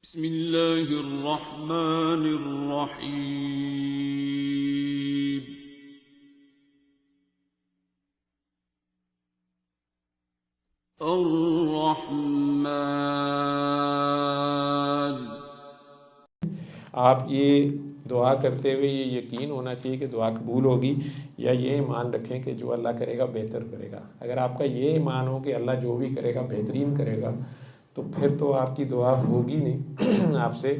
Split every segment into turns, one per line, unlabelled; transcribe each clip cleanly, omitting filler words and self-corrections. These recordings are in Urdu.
بسم اللہ الرحمن الرحیم الرحمن۔
آپ یہ دعا کرتے ہوئے یہ یقین ہونا چاہیے کہ دعا قبول ہوگی، یا یہ ایمان رکھیں کہ جو اللہ کرے گا بہتر کرے گا۔ اگر آپ کا یہ ایمان ہو کہ اللہ جو بھی کرے گا بہترین کرے گا، تو پھر تو آپ کی دعا ہوگی نہیں آپ سے۔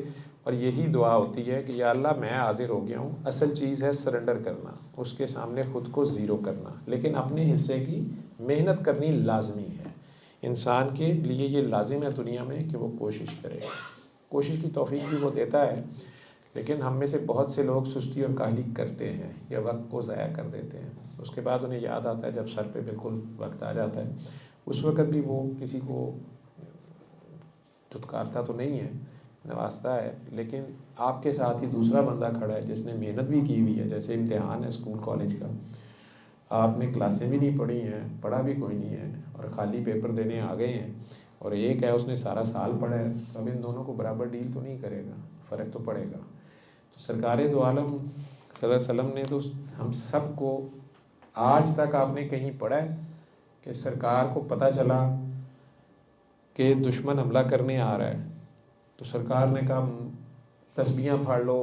اور یہی دعا ہوتی ہے کہ یا اللہ میں حاضر ہو گیا ہوں۔ اصل چیز ہے سرنڈر کرنا، اس کے سامنے خود کو زیرو کرنا، لیکن اپنے حصے کی محنت کرنی لازمی ہے۔ انسان کے لیے یہ لازم ہے دنیا میں کہ وہ کوشش کرے۔ کوشش کی توفیق بھی وہ دیتا ہے، لیکن ہم میں سے بہت سے لوگ سستی اور کاہلی کرتے ہیں یا وقت کو ضائع کر دیتے ہیں۔ اس کے بعد انہیں یاد آتا ہے جب سر پہ بالکل وقت آ جاتا ہے، اس وقت بھی وہ کسی کو دھتکارتا تو نہیں ہے، نوازتا ہے، لیکن آپ کے ساتھ ہی دوسرا بندہ کھڑا ہے جس نے محنت بھی کی ہوئی ہے۔ جیسے امتحان ہے اسکول کالج کا، آپ نے کلاسیں بھی نہیں پڑھی ہیں، پڑھا بھی کوئی نہیں ہے، اور خالی پیپر دینے آ گئے ہیں، اور ایک ہے اس نے سارا سال پڑھا ہے، تو اب ان دونوں کو برابر ڈیل تو نہیں کرے گا، فرق تو پڑے گا۔ تو سرکار دو عالم صلی اللہ علیہ وسلم نے تو ہم سب کو، آج تک آپ نے کہیں پڑھا ہے کہ سرکار کو پتہ چلا کہ دشمن حملہ کرنے آ رہا ہے تو سرکار نے کہا تسبیحاں پھاڑ لو،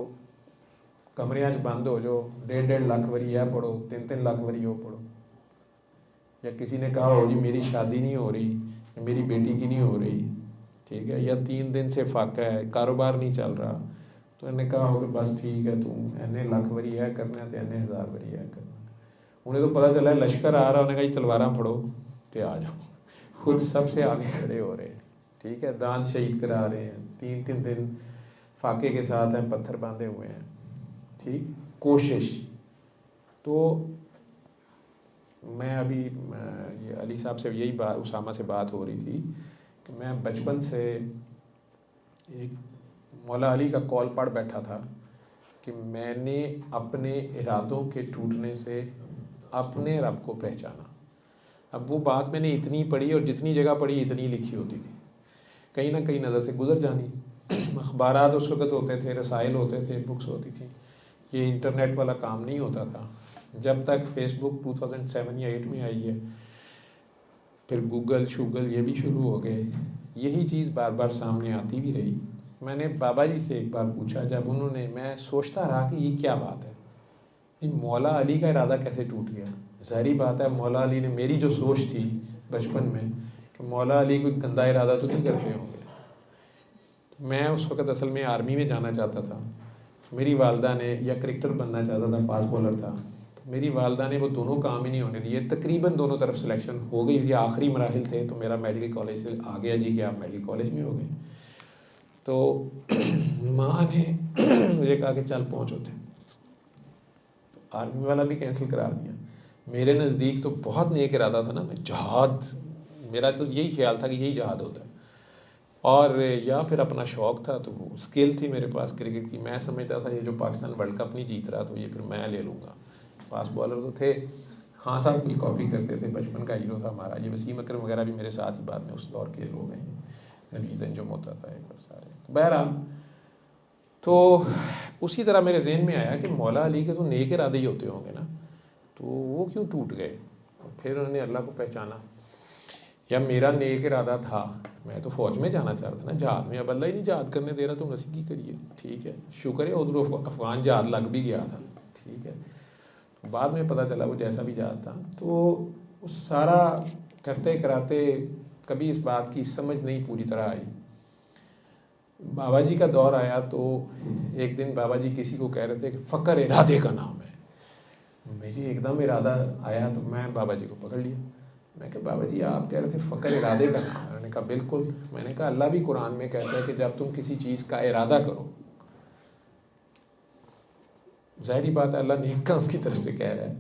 کمریاں بند ہو جاؤ، 1.5 لاکھ وری یہ پڑھو، 3 لاکھ وری وہ پڑھو؟ یا کسی نے کہا ہو جی میری شادی نہیں ہو رہی، میری بیٹی کی نہیں ہو رہی، ٹھیک ہے، یا 3 دن سے فاقہ ہے، کاروبار نہیں چل رہا، تو انہوں نے کہا ہو کہ بس ٹھیک ہے تم اینے لاکھ وری یہ کرنا ہے تو اینے 1000 وری یہ کرنا ہے۔ انہیں تو پتہ چلا ہے لشکر آ رہا، انہوں نے کہا جی تلواراں پھڑو تے آ جاؤ، خود سب سے آگے کھڑے ہو رہے ہیں، ٹھیک ہے، دانت شہید کرا رہے ہیں، 3 دن فاقے کے ساتھ ہیں، پتھر باندھے ہوئے ہیں، ٹھیک، کوشش۔ تو میں ابھی یہ علی صاحب سے یہی بات، اسامہ سے بات ہو رہی تھی کہ میں بچپن سے ایک مولا علی کا کال پڑھ بیٹھا تھا کہ میں نے اپنے ارادوں کے ٹوٹنے سے اپنے رب کو پہچانا۔ اب وہ بات میں نے اتنی پڑھی اور جتنی جگہ پڑھی اتنی لکھی ہوتی تھی، کہیں نہ کہیں نظر سے گزر جانی۔ اخبارات اس وقت ہوتے تھے، رسائل ہوتے تھے، بکس ہوتی تھیں، یہ انٹرنیٹ والا کام نہیں ہوتا تھا۔ جب تک فیس بک 2007 یا 8 میں آئی ہے، پھر گوگل شوگل یہ بھی شروع ہو گئے، یہی چیز بار بار سامنے آتی بھی رہی۔ میں نے بابا جی سے ایک بار پوچھا، جب انہوں نے، میں سوچتا رہا کہ یہ کیا بات ہے، مولا علی کا ارادہ کیسے ٹوٹ گیا؟ ظاہری بات ہے مولا علی نے، میری جو سوچ تھی بچپن میں کہ مولا علی کوئی گندا ارادہ تو نہیں کرتے ہوں گے۔ میں اس وقت اصل میں آرمی میں جانا چاہتا تھا، میری والدہ نے، یا کرکٹر بننا چاہتا تھا، فاسٹ بولر تھا، میری والدہ نے وہ دونوں کام ہی نہیں ہونے دیے۔ تقریباً دونوں طرف سلیکشن ہو گئی تھی، آخری مراحل تھے، تو میرا میڈیکل کالج سے آ گیا جی کہ آپ میڈیکل کالج میں ہو گئے۔ تو ماں نے مجھے کہا کہ چل پہنچ ہوتے، آرمی والا بھی کینسل کرا دیا۔ میرے نزدیک تو بہت نیک ارادہ تھا نا، میں جہاد، میرا تو یہی خیال تھا کہ یہی جہاد ہوتا ہے، اور یا پھر اپنا شوق تھا، تو وہ اسکل تھی میرے پاس کرکٹ کی، میں سمجھتا تھا یہ جو پاکستان ورلڈ کپ نہیں جیت رہا تو یہ پھر میں لے لوں گا۔ فاسٹ بالر تو تھے، خان صاحب کی کاپی کرتے تھے، بچپن کا ہیرو تھا ہمارا، یہ وسیم اکرم وغیرہ بھی میرے ساتھ ہی بعد میں اس دور کے لوگ ہیں، نوید انجم ہوتا تھا ایک بار سارے۔ بہرحال تو اسی طرح میرے ذہن میں آیا کہ مولا علی کے تو نیک ارادے ہی ہوتے ہوں گے نا، تو وہ کیوں ٹوٹ گئے؟ پھر انہوں نے اللہ کو پہچانا، یا میرا نیک ارادہ تھا، میں تو فوج میں جانا چاہتا تھا نا، جہاد میں، اب اللہ ہی نہیں جہاد کرنے دے رہا تو نسی کی کریے، ٹھیک ہے، شکر ہے ادھر افغان جہاد لگ بھی گیا تھا، ٹھیک ہے، بعد میں پتہ چلا وہ جیسا بھی جہاد تھا۔ تو اس سارا کرتے کراتے کبھی اس بات کی سمجھ نہیں پوری طرح آئی۔ بابا جی کا دور آیا تو ایک دن بابا جی کسی کو کہہ رہے تھے کہ فقر ارادے کا نام ہے، مجھے ایک دم ارادہ آیا تو میں بابا جی کو پکڑ لیا، میں کہا بابا جی آپ کہہ رہے تھے فقر ارادے کا نام ہے؟ انہوں نے کہا بالکل۔ میں نے کہا اللہ بھی قرآن میں کہتا ہے کہ جب تم کسی چیز کا ارادہ کرو، ظاہری بات ہے اللہ نیک کام کی طرف سے کہہ رہا ہے،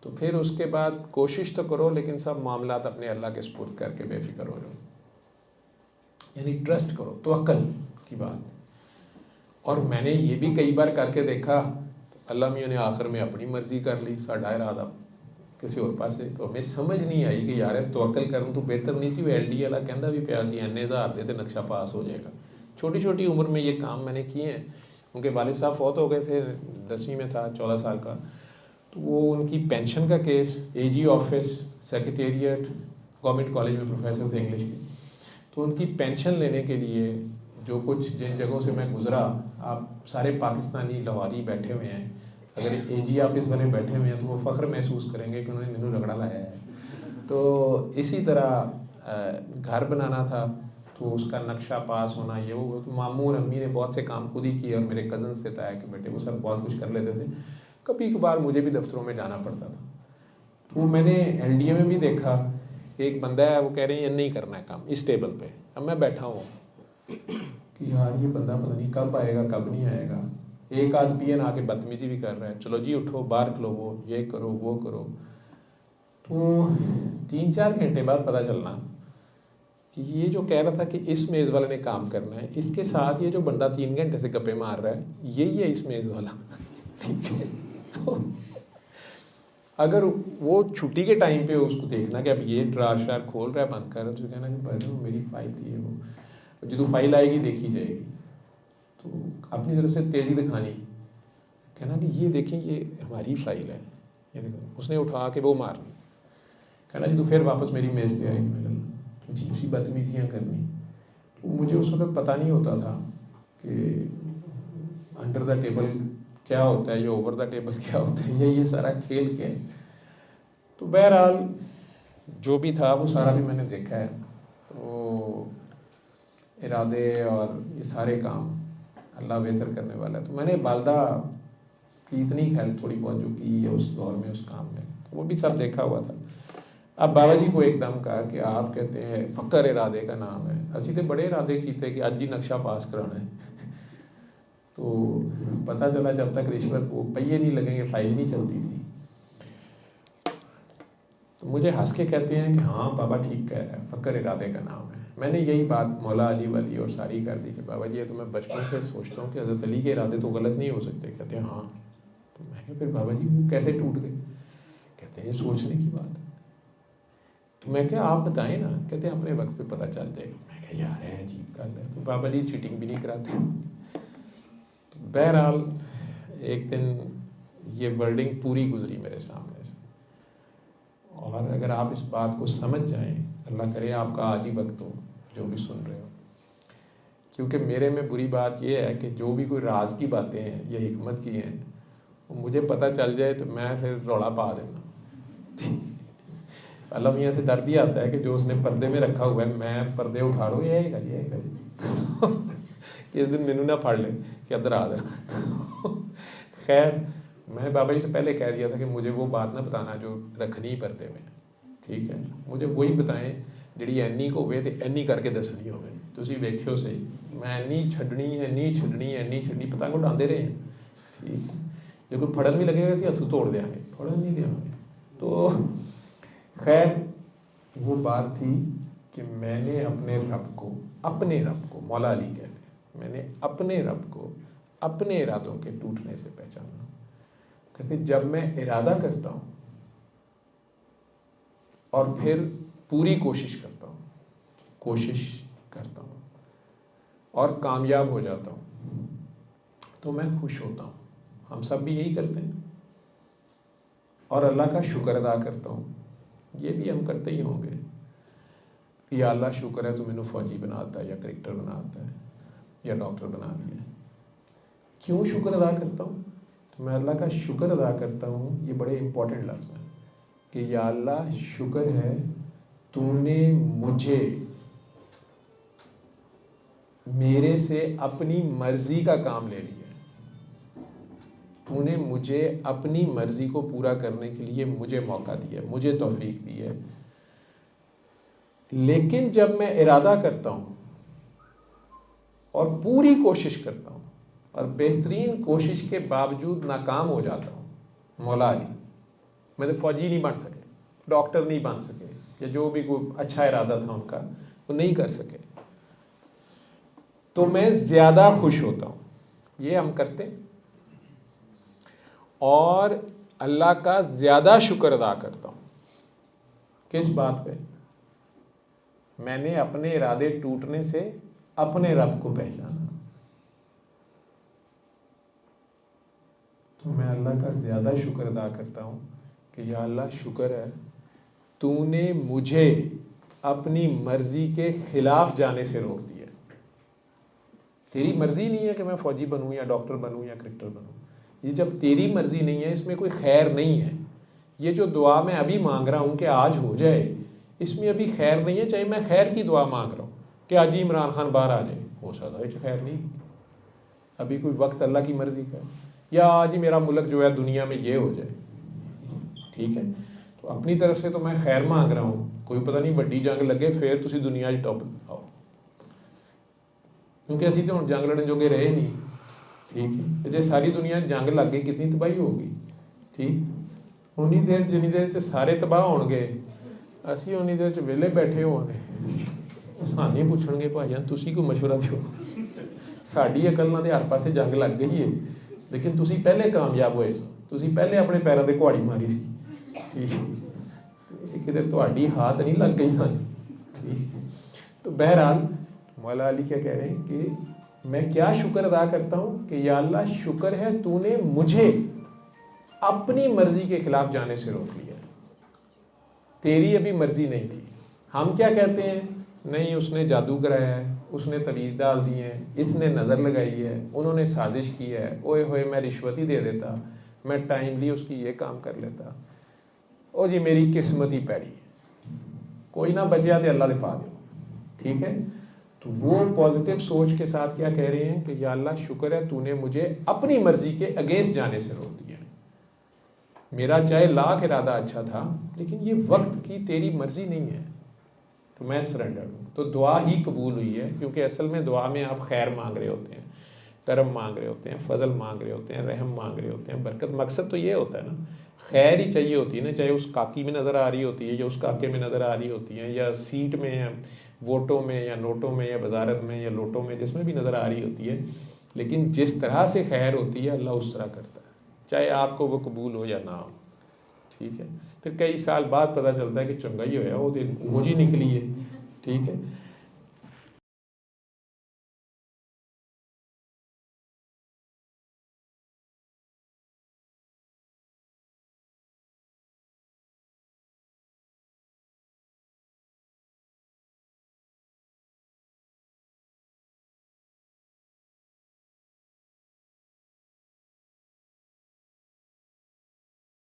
تو پھر اس کے بعد کوشش تو کرو، لیکن سب معاملات اپنے اللہ کے سپرد کر کے بے فکر ہو جاؤ، یعنی ٹرسٹ کرو، توکل کی بات۔ اور میں نے یہ بھی کئی بار کر کے دیکھا، اللہ میاں نے آخر میں اپنی مرضی کر لی، ساڈا ارادہ کسی اور پاسے، تو ہمیں سمجھ نہیں آئی کہ یار توکل کروں تو بہتر نہیں سی وہ LD والا کہندا بھی پیا سی اینے ہزار دے تے نقشہ پاس ہو جائے گا، چھوٹی چھوٹی عمر میں یہ کام میں نے کیے ہیں. ان کے والد صاحب فوت ہو گئے تھے, 10ویں میں تھا, 14 سال کا. تو وہ ان کی پینشن کا کیس, اے جی آفس, سیکریٹریٹ, گورنمنٹ کالج میں پروفیسر تھے انگلش کے, تو ان کی پینشن لینے کے لیے جو کچھ جن جگہوں سے میں گزرا, آپ سارے پاکستانی لاہوری بیٹھے ہوئے ہیں, اگر اے جی آفس والے بیٹھے ہوئے ہیں تو وہ فخر محسوس کریں گے کہ انہوں نے مینو رگڑا لایا ہے. تو اسی طرح گھر بنانا تھا تو اس کا نقشہ پاس ہونا, یہ وہ ماموں امی نے بہت سے کام خود ہی کیے, اور میرے کزنس تھے تایا کہ بیٹے وہ سب بہت کچھ کر لیتے تھے. کبھی کبھار مجھے بھی دفتروں میں جانا پڑتا تھا. تو میں نے ایل ڈی اے میں بھی دیکھا, ایک بندہ ہے وہ کہہ رہے ہیں یہ نہیں کرنا ہے کام اس ٹیبل پہ. اب میں بیٹھا ہوں کہ یار یہ بندہ پتہ نہیں کب آئے گا کب نہیں آئے گا. ایک آدھ پی این آ کے بدتمیزی بھی کر رہا ہے, چلو جی اٹھو باہر کھلو, یہ کرو وہ کرو. تو 3-4 گھنٹے بعد پتہ چلنا کہ یہ جو کہہ رہا تھا کہ اس میز والے نے کام کرنا ہے, اس کے ساتھ یہ جو بندہ 3 گھنٹے سے گپے مار رہا ہے یہی ہے اس میز والا. ٹھیک ہے, تو اگر وہ چھٹی کے ٹائم پہ اس کو دیکھنا کہ اب یہ ڈرار شار کھول رہا ہے بند کر رہا ہے, تو کہنا کہ بھائی میری فائل تھی وہ جدو فائل آئے گی دیکھی جائے گی. تو اپنی طرف سے تیزی دکھانی, کہنا کہ یہ دیکھیں یہ ہماری فائل ہے, یہ دیکھو. اس نے اٹھا کے وہ مارنی, کہنا جی تو پھر واپس میری میز پہ آئے گی. عجیب سی بدتمیزیاں کرنی. تو مجھے اس وقت پتہ نہیں ہوتا تھا کہ انڈر دا ٹیبل کیا ہوتا ہے, یہ اوور دا ٹیبل کیا ہوتا ہے, یہ سارا کھیل کیا ہے. تو بہرحال جو بھی تھا وہ سارا بھی میں نے دیکھا ہے. تو ارادے اور یہ سارے کام اللہ بہتر کرنے والا ہے. تو میں نے والدہ کی اتنی ہیلپ تھوڑی بہت جو کی ہے اس دور میں, اس کام میں, وہ بھی سب دیکھا ہوا تھا. اب بابا جی کو ایک دم کہا کہ آپ کہتے ہیں فخر ارادے کا نام ہے, اسی تے بڑے ارادے کیتے کہ اج ہی نقشہ پاس کرانا ہے. تو پتہ چلا جب تک رشوت وہ پہیے نہیں لگیں گے فائل نہیں چلتی تھی. تو مجھے ہنس کے کہتے ہیں کہ ہاں بابا ٹھیک کہہ رہا ہے, فخر ارادے کا نام ہے. میں نے یہی بات مولا علی والی اور ساری کر دی کہ بابا جی یہ تو میں بچپن سے سوچتا ہوں کہ حضرت علی کے ارادے تو غلط نہیں ہو سکتے. کہتے ہیں ہاں. تو میں کہا پھر بابا جی وہ کیسے ٹوٹ گئے؟ کہتے ہیں سوچنے کی بات ہے. تو میں کہا آپ بتائیں نا. کہتے ہیں اپنے وقت پہ پتہ چل جائے گا. میں کہا یار ہے عجیب گل ہے. تو بابا جی چیٹنگ بھی نہیں کراتے. تو بہرحال ایک دن یہ ورڈنگ پوری گزری میرے سامنے سے, اور اگر آپ اس بات کو سمجھ جائیں, اللہ کرے آپ کا آج ہی وقت ہو جو بھی سن رہے ہو. کیونکہ میرے میں بری بات یہ ہے کہ جو بھی کوئی راز کی باتیں ہیں یا حکمت کی ہیں وہ مجھے پتہ چل جائے تو میں پھر روڑا پا دینا. اللہ میاں سے ڈر بھی آتا ہے کہ جو اس نے پردے میں رکھا ہوا ہے میں پردے اٹھا رہا ہوں, یہ گا کہ اس دن مینو نہ پھاڑ لیں کہ ادھر آ جا. خیر میں نے بابا جی سے پہلے کہہ دیا تھا کہ مجھے وہ بات نہ بتانا جو رکھنی پردے میں, ٹھیک ہے, مجھے وہی بتائیں جڑی اینی کو ہوئے تو اینی کر کے دسنی ہوئے. تسی ویکھیو صحیح, میں اینی چھڈنی پتنگ اڈاندے رہے ہیں. ٹھیک, جو کوئی پھڑن بھی لگے گا اسی ہتھوں توڑ دیا گے, پھڑن نہیں دیا گے. تو خیر وہ بات تھی کہ میں نے اپنے رب کو مولا علی کہہ لیں, میں نے اپنے رب کو اپنے ارادوں کے ٹوٹنے سے پہچانا. کہتے جب میں ارادہ کرتا ہوں اور پھر پوری کوشش کرتا ہوں اور کامیاب ہو جاتا ہوں تو میں خوش ہوتا ہوں. ہم سب بھی یہی کرتے ہیں. اور اللہ کا شکر ادا کرتا ہوں, یہ بھی ہم کرتے ہی ہوں گے. یا اللہ شکر ہے تو مینوں فوجی بناتا ہے یا کرکٹر بناتا ہے یا ڈاکٹر بنا دیا. کیوں شکر ادا کرتا ہوں؟ تو میں اللہ کا شکر ادا کرتا ہوں, یہ بڑے امپورٹنٹ لفظ ہیں کہ یا اللہ شکر ہے تو نے مجھے میرے سے اپنی مرضی کا کام لے لیا. تو نے مجھے اپنی مرضی کو پورا کرنے کے لیے مجھے موقع دیا, مجھے توفیق دی ہے. لیکن جب میں ارادہ کرتا ہوں اور پوری کوشش کرتا ہوں اور بہترین کوشش کے باوجود ناکام ہو جاتا ہوں, مولا علی میں تو فوجی نہیں بن سکے, ڈاکٹر نہیں بن سکے, یا جو بھی کوئی اچھا ارادہ تھا ان کا وہ نہیں کر سکے, تو میں زیادہ خوش ہوتا ہوں. یہ ہم کرتے ہیں. اور اللہ کا زیادہ شکر ادا کرتا ہوں. کس بات پہ؟ میں نے اپنے ارادے ٹوٹنے سے اپنے رب کو پہچانا. تو میں اللہ کا زیادہ شکر ادا کرتا ہوں کہ یا اللہ شکر ہے تو نے مجھے اپنی مرضی کے خلاف جانے سے روک دیا. تیری مرضی نہیں ہے کہ میں فوجی بنوں یا ڈاکٹر بنوں یا کرکٹر بنوں. یہ جب تیری مرضی نہیں ہے اس میں کوئی خیر نہیں ہے. یہ جو دعا میں ابھی مانگ رہا ہوں کہ آج ہو جائے اس میں ابھی خیر نہیں ہے. چاہے میں خیر کی دعا مانگ رہا ہوں کہ آج ہی عمران خان باہر آ جائے, ہو سکتا ہے خیر نہیں, ابھی کوئی وقت اللہ کی مرضی کا ہے. یا آج ہی میرا ملک جو ہے دنیا میں یہ ہو جائے, ٹھیک ہے. تو اپنی طرف سے تو میں خیر مانگ رہا ہوں, کوئی پتہ نہیں بڑی جنگ لگے پھر تسی دنیا 'ਚ ٹاپ آؤ, کیونکہ اسی تو ہوں جنگ لڑن جوگے رہے نہیں. ٹھیک ہے, جی ساری دنیا جنگ لگ گئی کتنی تباہی ہوگی. ٹھیک اونی دیر جنی دیر سارے تباہ ہون گے اسی اونی دیر ویلے بیٹھے ہو گے, سانے پوچھن گے بھائی جان تسی کوئی مشورہ دیو, ساڈی عقل نہ تے ہر پاسے جنگ لگ گئی ہے لیکن تسی پہلے کامیاب ہوئے سو, تسی پہلے اپنے پیروں تے کہاڑی ماری سی. ٹھیک کتے تہاڈی ہاتھ نہیں لگ گئی سن. ٹھیک تو بہرحال مولا علی کیا کہہ رہے ہیں کہ میں کیا شکر ادا کرتا ہوں کہ یا اللہ شکر ہے تو نے مجھے اپنی مرضی کے خلاف جانے سے روک لیا. تیری ابھی مرضی نہیں تھی. ہم کیا کہتے ہیں, نہیں اس نے جادو کرایا ہے, اس نے تعویذ ڈال دی ہے, اس نے نظر لگائی ہے, انہوں نے سازش کی ہے, اوئے ہوئے میں رشوت ہی دے دیتا, میں ٹائملی اس کی یہ کام کر لیتا, او جی میری قسمت ہی پیڑی ہے, کوئی نہ بچیا تو اللہ دے پا دو. ٹھیک ہے, تو وہ پازیٹیو سوچ کے ساتھ کیا کہہ رہے ہیں کہ یا اللہ شکر ہے تو نے مجھے اپنی مرضی کے اگینسٹ جانے سے روک دیا. میرا چاہے لاکھ ارادہ اچھا تھا لیکن یہ وقت کی تیری مرضی نہیں ہے تو میں سرنڈر ہوں. تو دعا ہی قبول ہوئی ہے, کیونکہ اصل میں دعا میں آپ خیر مانگ رہے ہوتے ہیں, کرم مانگ رہے ہوتے ہیں, فضل مانگ رہے ہوتے ہیں, رحم مانگ رہے ہوتے ہیں, برکت. مقصد تو یہ ہوتا ہے نا, خیر ہی چاہیے ہوتی ہے نا, چاہے اس کاکی میں نظر آ رہی ہوتی ہے یا اس کاکے میں نظر آ رہی ہوتی ہے, یا سیٹ میں یا ووٹوں میں یا نوٹوں میں یا وزارت میں یا لوٹوں میں, جس میں بھی نظر آ رہی ہوتی ہے. لیکن جس طرح سے خیر ہوتی ہے اللہ اس طرح کرتا ہے, چاہے آپ کو وہ قبول ہو یا نہ ہو. ٹھیک ہے, پھر کئی سال بعد پتہ چلتا ہے کہ چنگا ہی ہویا, وہ دن وہ جی نکلی ہے. ٹھیک ہے,